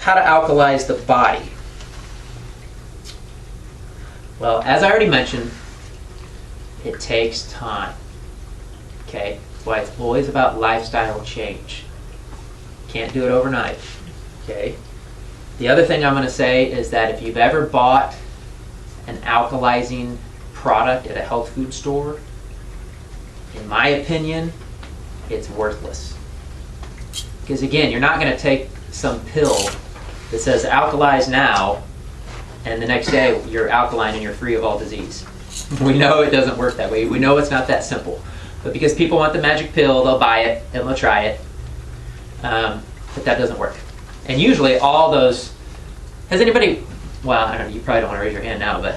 How to alkalize the body. Well, as I already mentioned, it takes time. Okay? That's why it's always about lifestyle change. Can't do it overnight. Okay? The other thing I'm going to say is that if you've ever bought an alkalizing product at a health food store, in my opinion, it's worthless. Because again, you're not going to take some pill that says alkalize now, and the next day you're alkaline and you're free of all disease. We know it doesn't work that way. We know it's not that simple. But because people want the magic pill, they'll buy it and they'll try it. But that doesn't work. And usually all those, has anybody, well, I don't know, you probably don't want to raise your hand now, but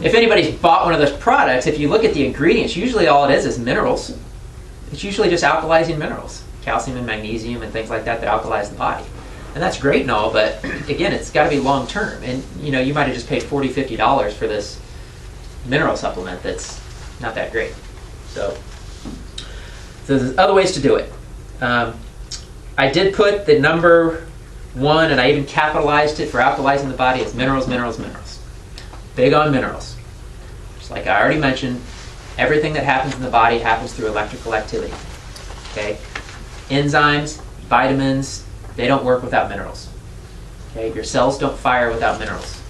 if anybody's bought one of those products, if you look at the ingredients, usually all it is minerals. It's usually just alkalizing minerals, calcium and magnesium and things like that that alkalize the body. And that's great and all, but again, it's got to be long term. And you know, you might have just paid $40, $50 for this mineral supplement that's not that great. So there's other ways to do it. I did put the number one, and I even capitalized it for alkalizing the body, as minerals, minerals, minerals. Big on minerals. Just like I already mentioned, everything that happens in the body happens through electrical activity. Okay? Enzymes, vitamins, they don't work without minerals. Okay? Your cells don't fire without minerals.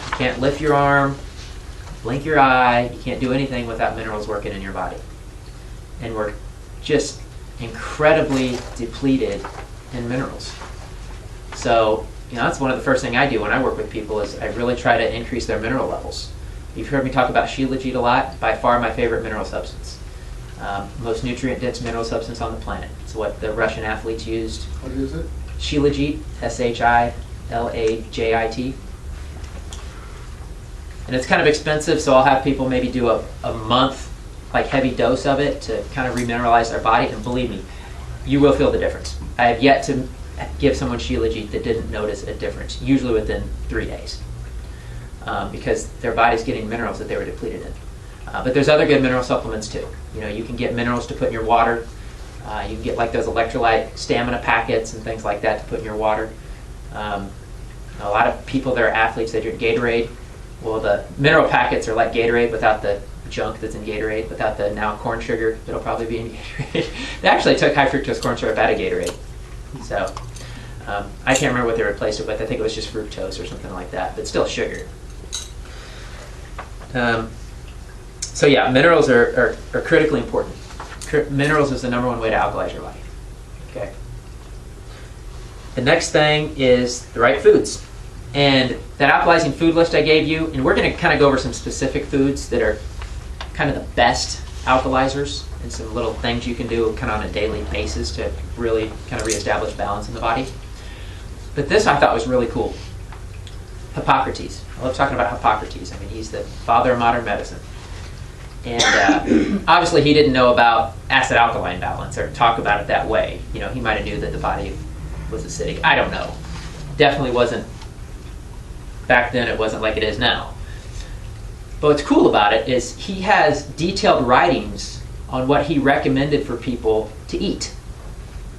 You can't lift your arm, blink your eye, you can't do anything without minerals working in your body. And we're just incredibly depleted in minerals. So, you know, that's one of the first things I do when I work with people is I really try to increase their mineral levels. You've heard me talk about shilajit a lot. By far my favorite mineral substance. Most nutrient-dense mineral substance on the planet. It's what the Russian athletes used. What is it? Shilajit, Shilajit. And it's kind of expensive, so I'll have people maybe do a month, like heavy dose of it to kind of remineralize their body. And believe me, you will feel the difference. I have yet to give someone Shilajit that didn't notice a difference, usually within 3 days. Because their body's getting minerals that they were depleted in. But there's other good mineral supplements too. You know, you can get minerals to put in your water. You can get like those electrolyte stamina packets and things like that to put in your water. A lot of people that are athletes, they drink Gatorade. Well, the mineral packets are like Gatorade without the junk that's in Gatorade, without the now corn sugar that'll probably be in Gatorade. They actually took high fructose corn syrup out of Gatorade. So I can't remember what they replaced it with. I think it was just fructose or something like that, but still sugar. So yeah, minerals are critically important. Minerals is the number one way to alkalize your body. Okay. The next thing is the right foods. And that alkalizing food list I gave you, and we're going to kind of go over some specific foods that are kind of the best alkalizers and some little things you can do kind of on a daily basis to really kind of reestablish balance in the body. But this I thought was really cool. Hippocrates. I love talking about Hippocrates. I mean, he's the father of modern medicine. And obviously he didn't know about acid-alkaline balance or talk about it that way. You know, he might have knew that the body was acidic. I don't know. Definitely wasn't, back then it wasn't like it is now. But what's cool about it is he has detailed writings on what he recommended for people to eat.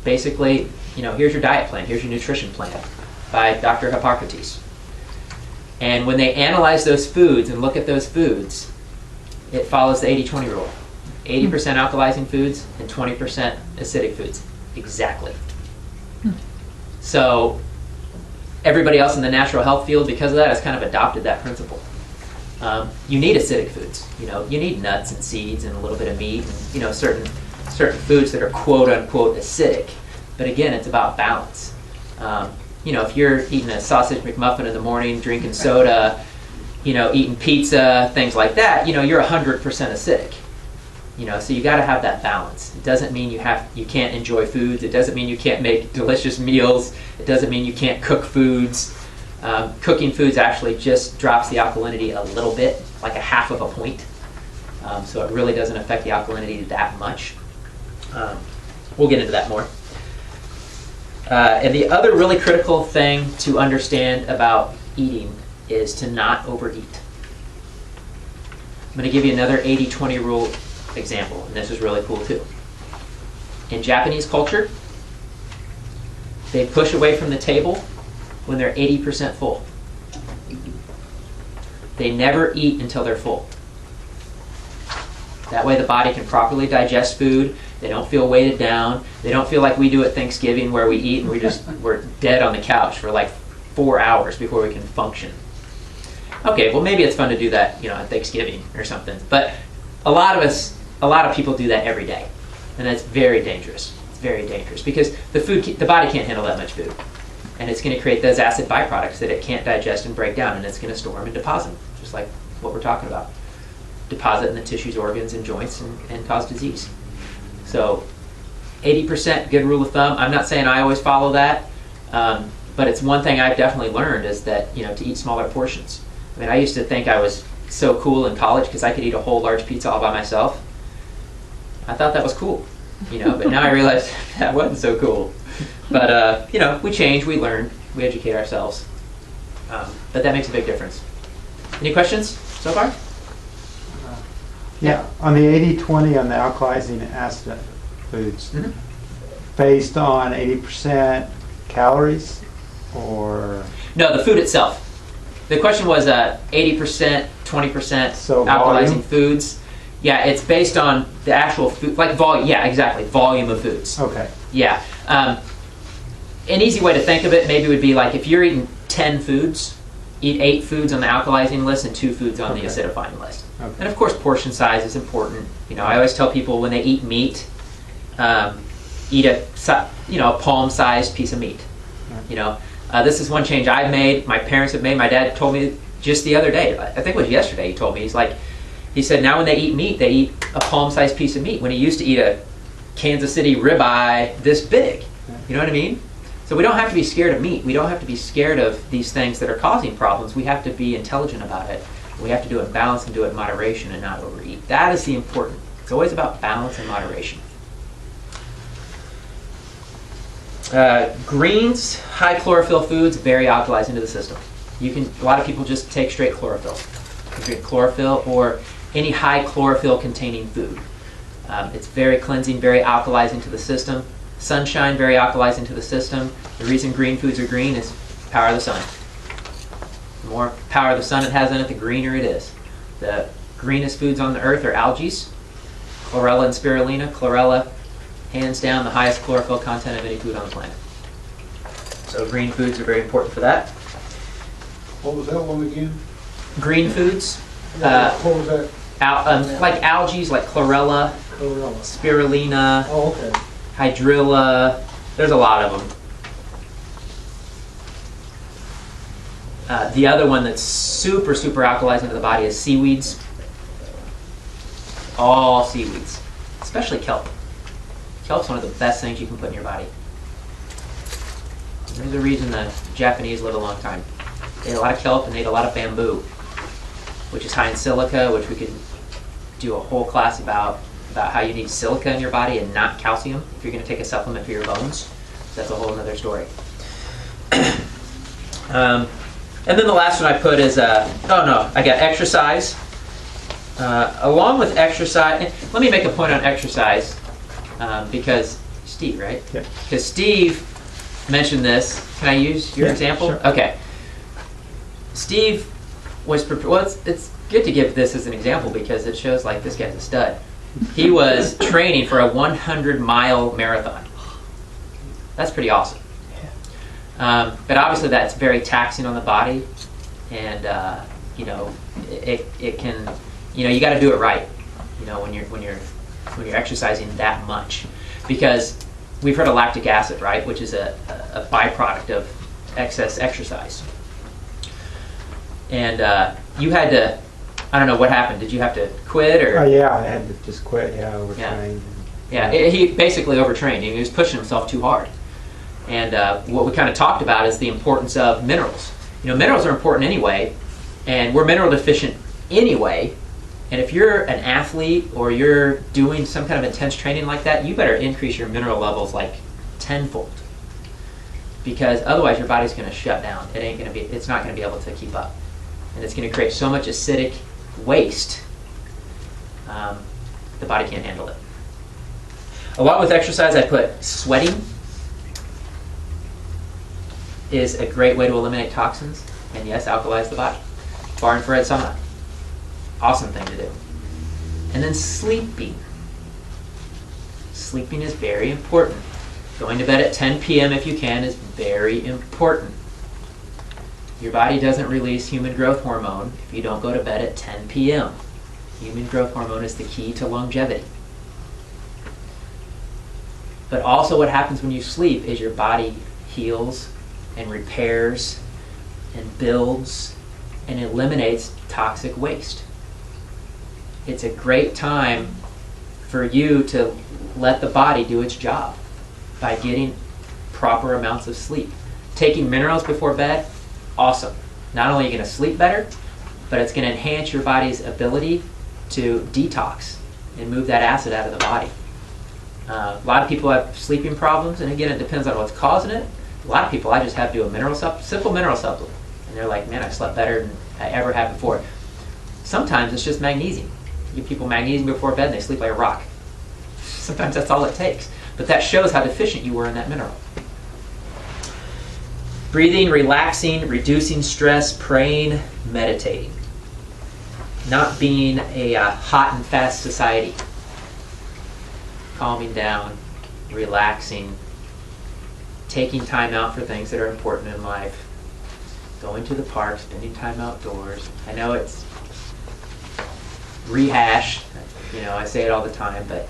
Basically, you know, here's your diet plan, here's your nutrition plan by Dr. Hippocrates. And when they analyze those foods and look at those foods, it follows the 80-20 rule. 80% alkalizing foods and 20% acidic foods. Exactly. So everybody else in the natural health field, because of that, has kind of adopted that principle. You need acidic foods. You know, you need nuts and seeds and a little bit of meat and, you know, certain foods that are quote unquote acidic. But again, it's about balance. You know, if you're eating a sausage McMuffin in the morning, drinking soda, you know, eating pizza, things like that, you know, you're 100% acidic. You know, so you got to have that balance. It doesn't mean you can't enjoy foods. It doesn't mean you can't make delicious meals. It doesn't mean you can't cook foods. Cooking foods actually just drops the alkalinity a little bit, like a half of a point. So it really doesn't affect the alkalinity that much. We'll get into that more. And the other really critical thing to understand about eating is to not overeat. I'm going to give you another 80-20 rule example, and this is really cool too. In Japanese culture, They push away from the table when they're 80% full. They never eat until they're full. That way the body can properly digest food. They don't feel weighted down. They don't feel like we do at Thanksgiving where we eat and we're dead on the couch for like 4 hours before we can function. Okay, well maybe it's fun to do that, at Thanksgiving or something. But a lot of people do that every day. And that's very dangerous. It's very dangerous because the body can't handle that much food. And it's going to create those acid byproducts that it can't digest and break down, and it's going to store them and deposit them, just like what we're talking about. Deposit in the tissues, organs, and joints and cause disease. So 80%, good rule of thumb. I'm not saying I always follow that, but it's one thing I've definitely learned is that, to eat smaller portions. I mean, I used to think I was so cool in college because I could eat a whole large pizza all by myself. I thought that was cool, but now I realize that wasn't so cool. But, we change, we learn, we educate ourselves. But that makes a big difference. Any questions so far? Yeah, on the 80-20 on the alkalizing acid foods, based on 80% calories or? No, the food itself. The question was 80%, 20% So alkalizing volume? foods. Yeah, it's based on the actual food, like volume. Yeah, exactly, volume of foods. Okay. Yeah. An easy way to think of it maybe would be like if you're eating 10 foods, eat 8 foods on the alkalizing list and 2 foods on the acidifying list. Okay. And of course, portion size is important. I always tell people when they eat meat, eat a palm-sized piece of meat. This is one change I've made. My parents have made. My dad told me just the other day. I think it was yesterday. He told me he said now when they eat meat, they eat a palm-sized piece of meat. When he used to eat a Kansas City ribeye this big. You know what I mean? So we don't have to be scared of meat. We don't have to be scared of these things that are causing problems. We have to be intelligent about it. We have to do it in balance and do it in moderation and not overeat. That is the important. It's always about balance and moderation. Greens, high chlorophyll foods, very alkalizing to the system. A lot of people just take straight chlorophyll. You can drink chlorophyll or any high chlorophyll containing food. It's very cleansing, very alkalizing to the system. Sunshine, very alkalizing to the system. The reason green foods are green is power of the sun. The more power of the sun it has in it, the greener it is. The greenest foods on the earth are algae, chlorella and spirulina. Chlorella, hands down, the highest chlorophyll content of any food on the planet. So green foods are very important for that. What was that one again? Green foods, What was that? like algae, like chlorella, Chlorella. spirulina, Oh, okay. hydrilla. There's a lot of them. The other one that's super, super alkalizing to the body is seaweeds. All seaweeds, especially kelp. Kelp's one of the best things you can put in your body. There's a reason the Japanese live a long time. They ate a lot of kelp and they ate a lot of bamboo, which is high in silica, which we could do a whole class about how you need silica in your body and not calcium if you're going to take a supplement for your bones. That's a whole other story. And then the last one I put is, I got exercise. Along with exercise, let me make a point on exercise because Steve, right? Yep. Because Steve mentioned this. Can I use your example? Sure. Okay. Steve was it's good to give this as an example because it shows like this guy's a stud. He was training for a 100-mile marathon. That's pretty awesome. But obviously that's very taxing on the body, and it can, you got to do it right. When you're exercising that much, because we've heard of lactic acid, right, which is a byproduct of excess exercise. And you had to, I don't know what happened. Did you have to quit or? Oh yeah, I had to just quit. Yeah, overtrained. He basically overtrained. He was pushing himself too hard. And what we kind of talked about is the importance of minerals. Minerals are important anyway, and we're mineral deficient anyway. And if you're an athlete or you're doing some kind of intense training like that, you better increase your mineral levels like tenfold, because otherwise your body's going to shut down. It's not going to be able to keep up, and it's going to create so much acidic waste. The body can't handle it. Along with exercise, I put sweating. is a great way to eliminate toxins, and yes, alkalize the body. Far infrared sauna, awesome thing to do. And then sleeping. Sleeping is very important. Going to bed at 10 p.m. if you can is very important. Your body doesn't release human growth hormone if you don't go to bed at 10 p.m. Human growth hormone is the key to longevity. But also what happens when you sleep is your body heals and repairs and builds and eliminates toxic waste. It's a great time for you to let the body do its job by getting proper amounts of sleep. Taking minerals before bed, awesome. Not only are you going to sleep better, but it's going to enhance your body's ability to detox and move that acid out of the body. A lot of people have sleeping problems, and again, it depends on what's causing it. A lot of people, I just have to do a simple mineral supplement, and they're like, man, I slept better than I ever have before. Sometimes it's just magnesium. You give people magnesium before bed, and they sleep like a rock. Sometimes that's all it takes. But that shows how deficient you were in that mineral. Breathing, relaxing, reducing stress, praying, meditating. Not being a hot and fast society. Calming down, relaxing, taking time out for things that are important in life, going to the park, spending time outdoors. I know it's rehashed, I say it all the time, but